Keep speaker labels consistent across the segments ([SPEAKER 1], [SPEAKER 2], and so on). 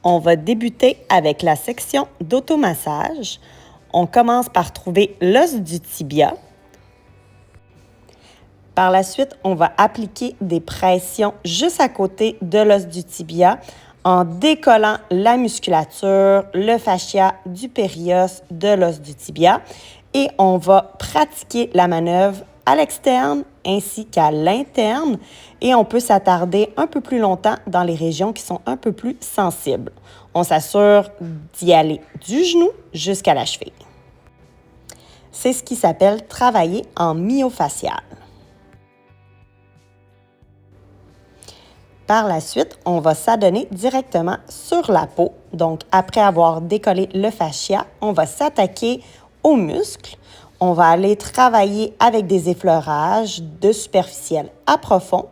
[SPEAKER 1] On va débuter avec la section d'automassage. On commence par trouver l'os du tibia. Par la suite, on va appliquer des pressions juste à côté de l'os du tibia en décollant la musculature, le fascia du périos de l'os du tibia. Et on va pratiquer la manœuvre à l'externe ainsi qu'à l'interne et on peut s'attarder un peu plus longtemps dans les régions qui sont un peu plus sensibles. On s'assure d'y aller du genou jusqu'à la cheville. C'est ce qui s'appelle travailler en myofascial. Par la suite, on va s'adonner directement sur la peau. Donc, après avoir décollé le fascia, on va s'attaquer aux muscles. On va aller travailler avec des effleurages de superficiel à profond.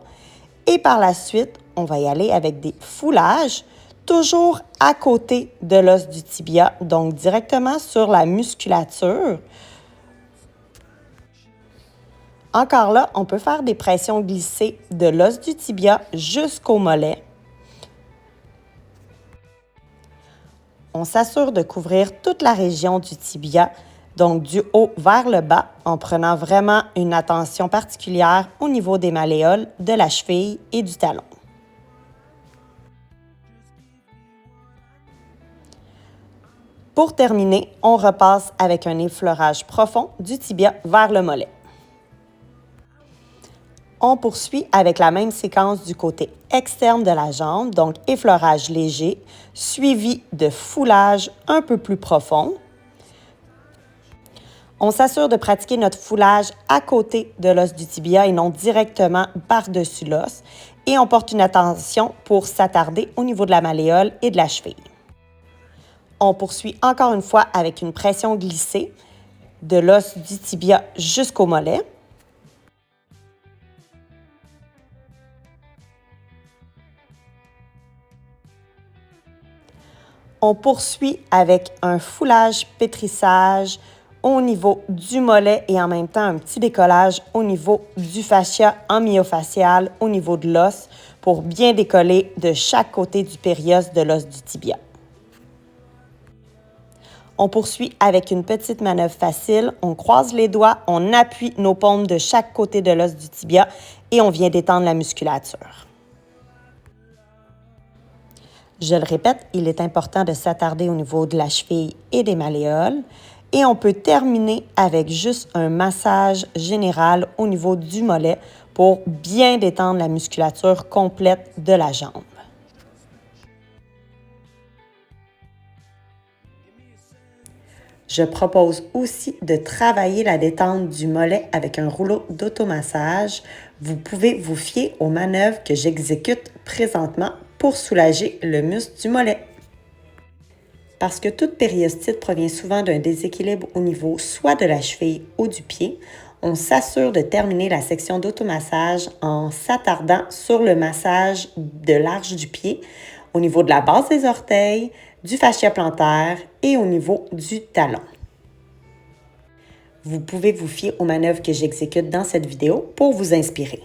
[SPEAKER 1] Et par la suite, on va y aller avec des foulages, toujours à côté de l'os du tibia, donc directement sur la musculature. Encore là, on peut faire des pressions glissées de l'os du tibia jusqu'au mollet. On s'assure de couvrir toute la région du tibia, donc du haut vers le bas, en prenant vraiment une attention particulière au niveau des malléoles, de la cheville et du talon. Pour terminer, on repasse avec un effleurage profond du tibia vers le mollet. On poursuit avec la même séquence du côté externe de la jambe, donc effleurage léger, suivi de foulage un peu plus profond. On s'assure de pratiquer notre foulage à côté de l'os du tibia et non directement par-dessus l'os. Et on porte une attention pour s'attarder au niveau de la malléole et de la cheville. On poursuit encore une fois avec une pression glissée de l'os du tibia jusqu'au mollet. On poursuit avec un foulage pétrissage au niveau du mollet et en même temps un petit décollage au niveau du fascia en myofascial, au niveau de l'os, pour bien décoller de chaque côté du périos de l'os du tibia. On poursuit avec une petite manœuvre facile. On croise les doigts, on appuie nos paumes de chaque côté de l'os du tibia et on vient détendre la musculature. Je le répète, il est important de s'attarder au niveau de la cheville et des malléoles. Et on peut terminer avec juste un massage général au niveau du mollet pour bien détendre la musculature complète de la jambe. Je propose aussi de travailler la détente du mollet avec un rouleau d'automassage. Vous pouvez vous fier aux manœuvres que j'exécute présentement pour soulager le muscle du mollet. Parce que toute périostite provient souvent d'un déséquilibre au niveau soit de la cheville ou du pied, on s'assure de terminer la section d'automassage en s'attardant sur le massage de l'arche du pied, au niveau de la base des orteils, du fascia plantaire et au niveau du talon. Vous pouvez vous fier aux manœuvres que j'exécute dans cette vidéo pour vous inspirer.